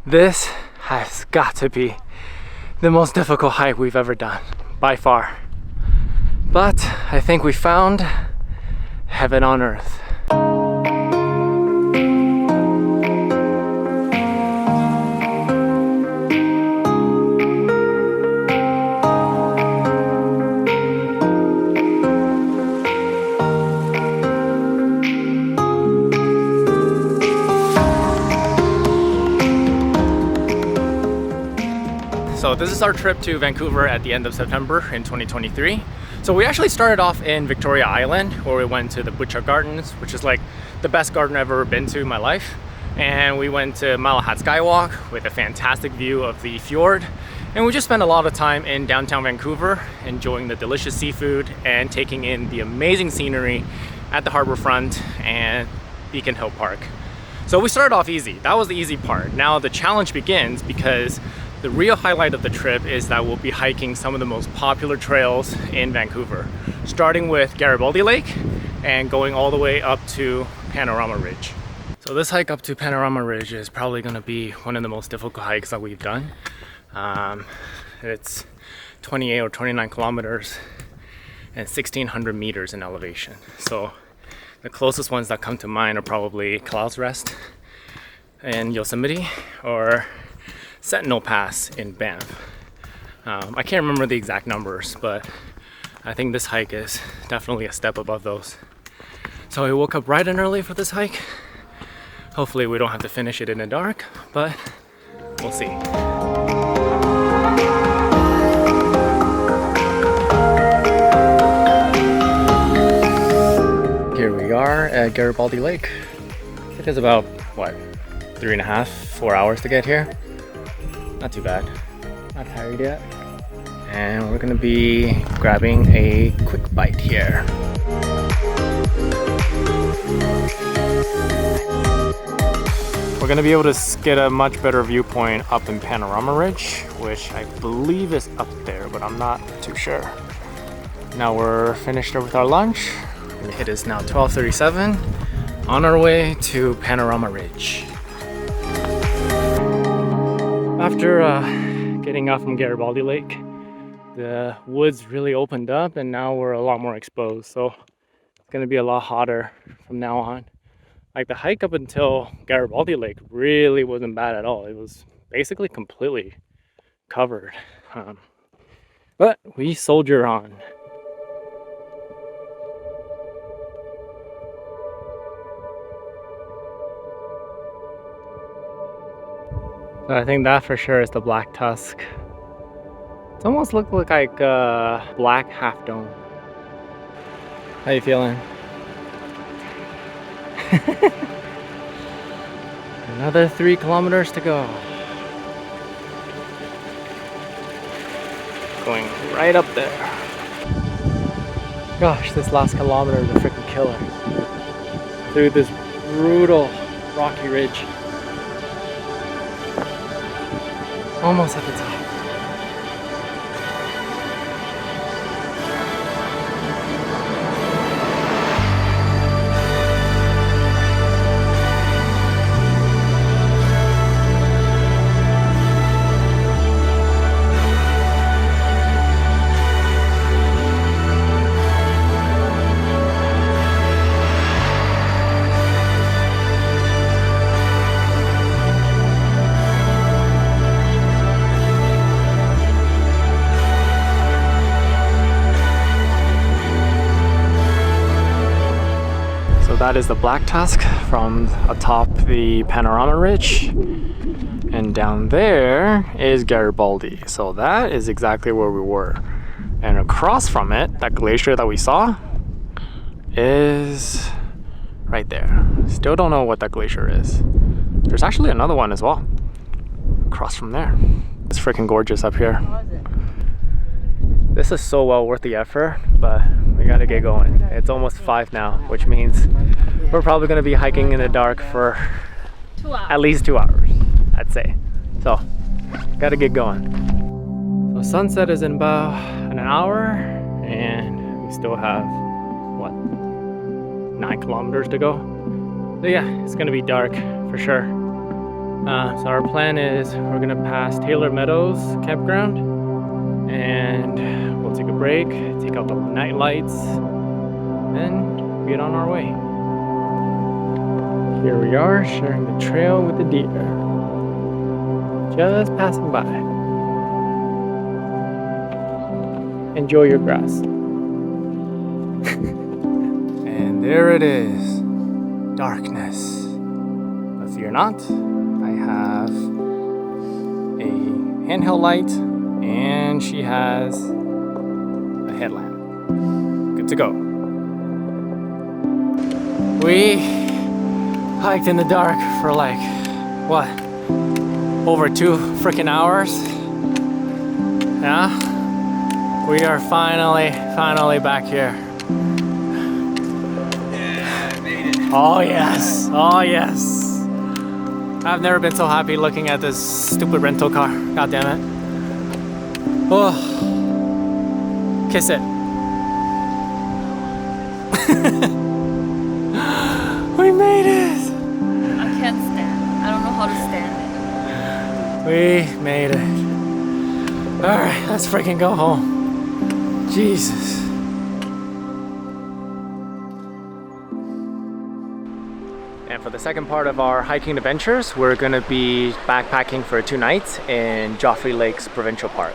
This has got to be the most difficult hike we've ever done, by far. But I think we found heaven on earth. So this is our trip to Vancouver at the end of September in 2023. So we actually started off in Victoria Island, where we went to the Butcher Gardens, which is like the best garden I've ever been to in my life. And we went to Malahat Skywalk with a fantastic view of the fjord. And we just spent a lot of time in downtown Vancouver, enjoying the delicious seafood and taking in the amazing scenery at the harborfront and Beacon Hill Park. So we started off easy. That was the easy part. Now the challenge begins, because the real highlight of the trip is that we'll be hiking some of the most popular trails in Vancouver, starting with Garibaldi Lake and going all the way up to Panorama Ridge. So this hike up to Panorama Ridge is probably going to be one of the most difficult hikes that we've done. It's 28 or 29 kilometers and 1,600 meters in elevation. So the closest ones that come to mind are probably Clouds Rest in Yosemite or Sentinel Pass in Banff. I can't remember the exact numbers, but I think this hike is definitely a step above those. So I woke up bright and early for this hike. Hopefully we don't have to finish it in the dark, but we'll see. Here we are at Garibaldi Lake. It is about, what, 3.5, 4 hours to get here. Not too bad. Not tired yet. And we're gonna be grabbing a quick bite here. We're gonna be able to get a much better viewpoint up in Panorama Ridge, which I believe is up there, but I'm not too sure. Now we're finished with our lunch. It is now 12:37, on our way to Panorama Ridge. After getting off from Garibaldi Lake, the woods really opened up and now we're a lot more exposed. So it's gonna be a lot hotter from now on. Like the hike up until Garibaldi Lake really wasn't bad at all. It was basically completely covered. But we soldier on. So I think that for sure is the black tusk. It almost looked like a black half dome. How you feeling? Another 3 kilometers to go. Going right up there. Gosh, this last kilometer is a freaking killer. Through this brutal rocky ridge. Almost at the top. That is the Black Tusk from atop the Panorama Ridge, and down there is Garibaldi. So that is exactly where we were, and across from it, that glacier that we saw is right there. Still don't know what that glacier is. There's actually another one as well across from there. It's freaking gorgeous up here. This is so well worth the effort, but we gotta get going. It's almost 5 now, which means we're probably gonna be hiking in the dark for at least 2 hours, I'd say. So, gotta get going. So sunset is in about an hour, and we still have, what, 9 kilometers to go. So yeah, it's gonna be dark for sure. So our plan is we're gonna pass Taylor Meadows campground and we'll take a break, take out the night lights, then get on our way. Here we are, sharing the trail with the deer. Just passing by. Enjoy your grass. And there it is, darkness. But fear not, I have a handheld light and she has a headlamp. Good to go. We hiked in the dark for like, what? Over 2 freaking hours. Yeah? We are finally back here. Yeah, I made it. Oh yes, oh yes. I've never been so happy looking at this stupid rental car. God damn it. Oh, kiss it. We made it. I can't stand. I don't know how to stand it. We made it. All right, let's freaking go home. Jesus. And for the second part of our hiking adventures, we're gonna be backpacking for 2 nights in Joffre Lakes Provincial Park.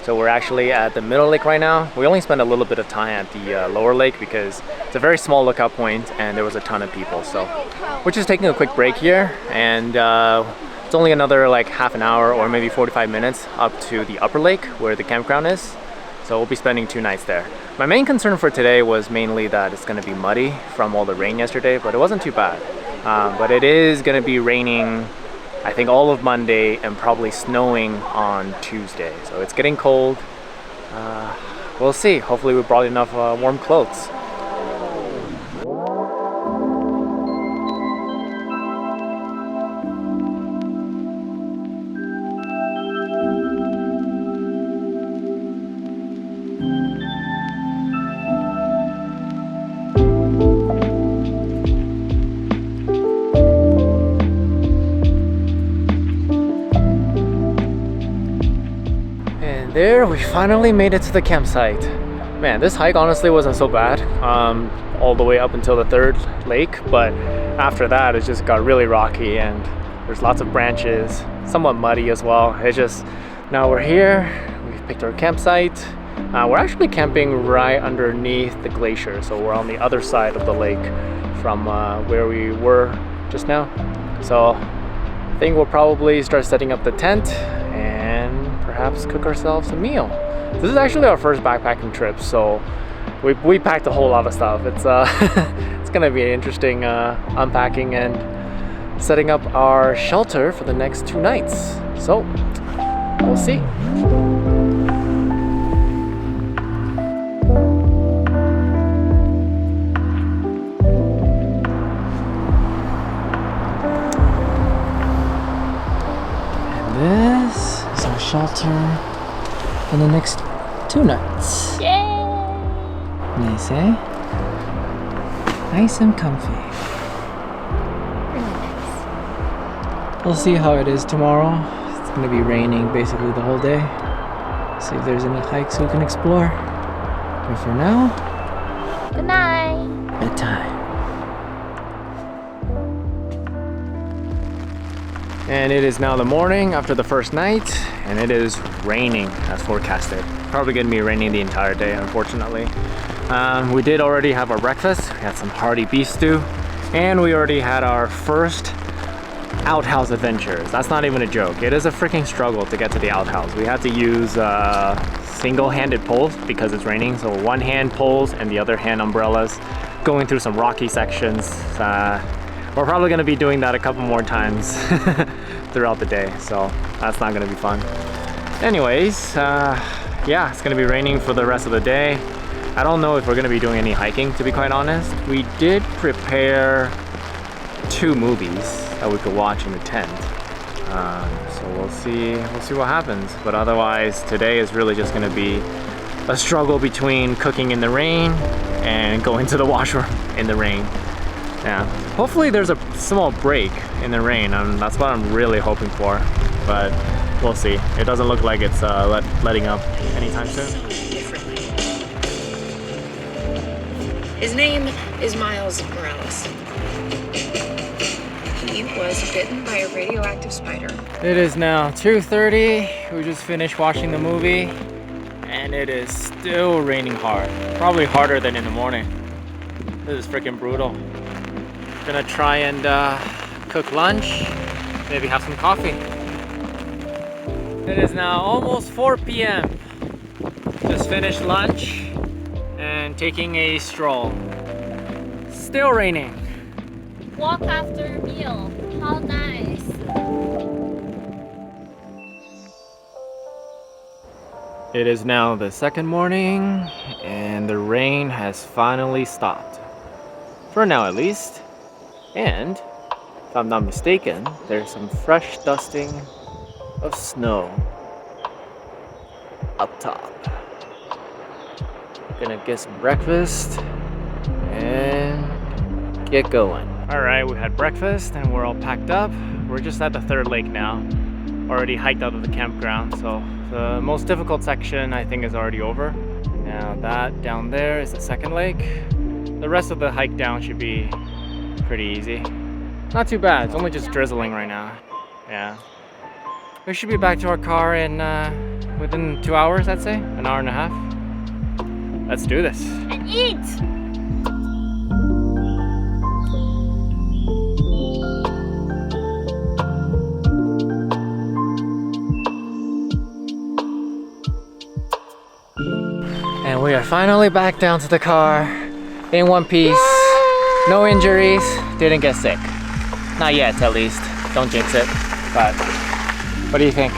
So we're actually at the middle lake right now. We only spent a little bit of time at the lower lake because it's a very small lookout point and there was a ton of people. So we're just taking a quick break here, and it's only another like half an hour or maybe 45 minutes up to the upper lake where the campground is. So we'll be spending 2 nights there. My main concern for today was mainly that it's gonna be muddy from all the rain yesterday, but it wasn't too bad. But it is gonna be raining, I think, all of Monday and probably snowing on Tuesday. So it's getting cold. We'll see. Hopefully we brought enough warm clothes. There, we finally made it to the campsite. Man, this hike honestly wasn't so bad, all the way up until the 3rd lake, but after that it just got really rocky and there's lots of branches, somewhat muddy as well. It's just, now we're here, we've picked our campsite. We're actually camping right underneath the glacier, so we're on the other side of the lake from where we were just now. So I think we'll probably start setting up the tent and perhaps cook ourselves a meal. This is actually our first backpacking trip, so we packed a whole lot of stuff. It's it's gonna be interesting unpacking and setting up our shelter for the next 2 nights. So we'll see. Shelter for the next 2 nights. Yay! Nice, eh? Nice and comfy. Really nice. We'll see how it is tomorrow. It's gonna be raining basically the whole day. See if there's any hikes we can explore. But for now, Good night. bedtime. And it is now the morning after the first night, and it is raining as forecasted. Probably gonna be raining the entire day, unfortunately. We did already have our breakfast. We had some hearty beef stew, and we already had our first outhouse adventures. That's not even a joke. It is a freaking struggle to get to the outhouse. We had to use single-handed poles because it's raining, so 1 hand poles and the other hand umbrellas, going through some rocky sections. We're probably gonna be doing that a couple more times throughout the day, so that's not gonna be fun. Anyways, yeah, it's gonna be raining for the rest of the day. I don't know if we're gonna be doing any hiking, to be quite honest. We did prepare 2 movies that we could watch in the tent. So we'll see what happens. But otherwise, today is really just gonna be a struggle between cooking in the rain and going to the washroom in the rain. Yeah, hopefully there's a small break in the rain, and that's what I'm really hoping for, but we'll see. It doesn't look like it's letting up anytime soon. His name is Miles Morales. He was bitten by a radioactive spider. It is now 2:30. We just finished watching the movie, and it is still raining hard. Probably harder than in the morning. This is freaking brutal. Gonna try and cook lunch, maybe have some coffee. It is now almost 4 p.m. Just finished lunch and taking a stroll. Still raining. Walk after meal. How nice. It is now the second morning, and the rain has finally stopped. For now at least. And, if I'm not mistaken, there's some fresh dusting of snow up top. Gonna get some breakfast and get going. Alright, we had breakfast and we're all packed up. We're just at the third lake now. Already hiked out of the campground, so the most difficult section I think is already over. Now that down there is the second lake. The rest of the hike down should be pretty easy. Not too bad, it's only just drizzling right now. Yeah. We should be back to our car in within 2 hours, I'd say. An hour and a half. Let's do this. And eat! And we are finally back down to the car in one piece. No injuries, didn't get sick. Not yet, at least. Don't jinx it. But what do you think?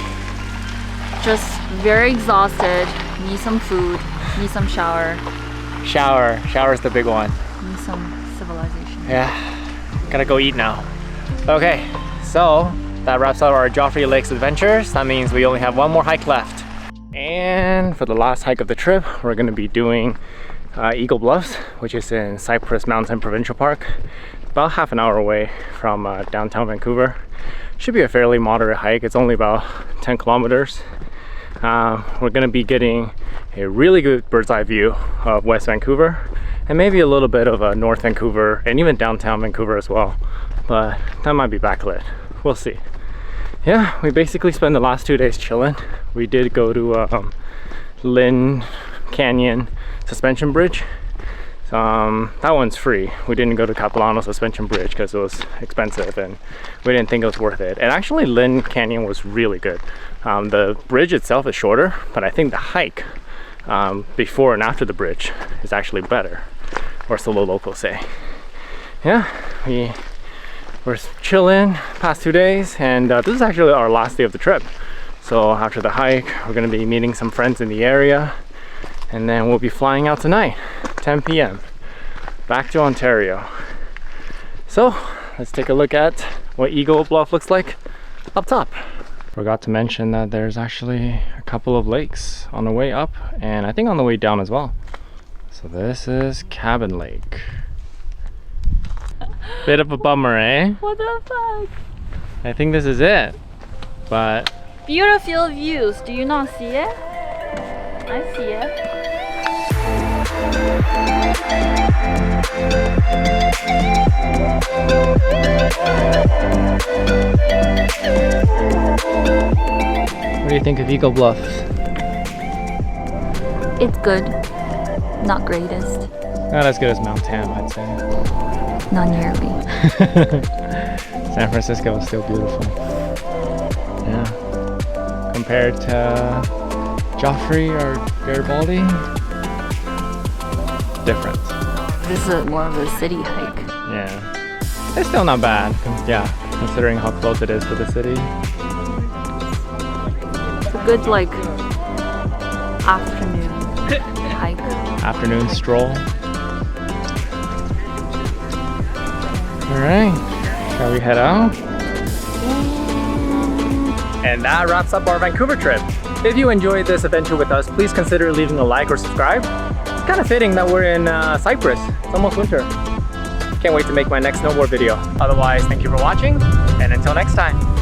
Just very exhausted. Need some food. Need some shower. Shower's the big one. Need some civilization. Yeah, gotta go eat now. Okay, so that wraps up our Joffre Lakes adventures. That means we only have one more hike left. And for the last hike of the trip, we're gonna be doing Eagle Bluffs, which is in Cyprus Provincial Park. About half an hour away from downtown Vancouver. Should be a fairly moderate hike. It's only about 10 kilometers. We're gonna be getting a really good bird's eye view of West Vancouver and maybe a little bit of North Vancouver and even downtown Vancouver as well. But that might be backlit. We'll see. Yeah, we basically spent the last 2 days chilling. We did go to Lynn Canyon Suspension Bridge. That one's free. We didn't go to Capilano Suspension Bridge because it was expensive and we didn't think it was worth it. And actually Lynn Canyon was really good. The bridge itself is shorter, but I think the hike before and after the bridge is actually better, or so the locals say. Yeah, we're chilling past 2 days, and this is actually our last day of the trip. So after the hike, we're gonna be meeting some friends in the area, and then we'll be flying out tonight, 10 p.m. back to Ontario. So let's take a look at what Eagle Bluff looks like up top. Forgot to mention that there's actually a couple of lakes on the way up, and I think on the way down as well. So this is Cabin Lake. Bit of a bummer, eh? What the fuck? I think this is it, but Beautiful views. Do you not see it? I see it. What do you think of Eagle Bluffs? It's good. Not greatest. Not as good as Mount Tam, I'd say. Not nearly. San Francisco is still beautiful. Yeah. Compared to Joffre or Garibaldi, different. This is more of a city hike. Yeah. It's still not bad. Yeah, considering how close it is to the city. It's a good like afternoon hike. Afternoon stroll. Alright, shall we head out? And that wraps up our Vancouver trip. If you enjoyed this adventure with us, please consider leaving a like or subscribe. It's kind of fitting that we're in Cyprus. It's almost winter. Can't wait to make my next snowboard video. Otherwise, thank you for watching, and until next time.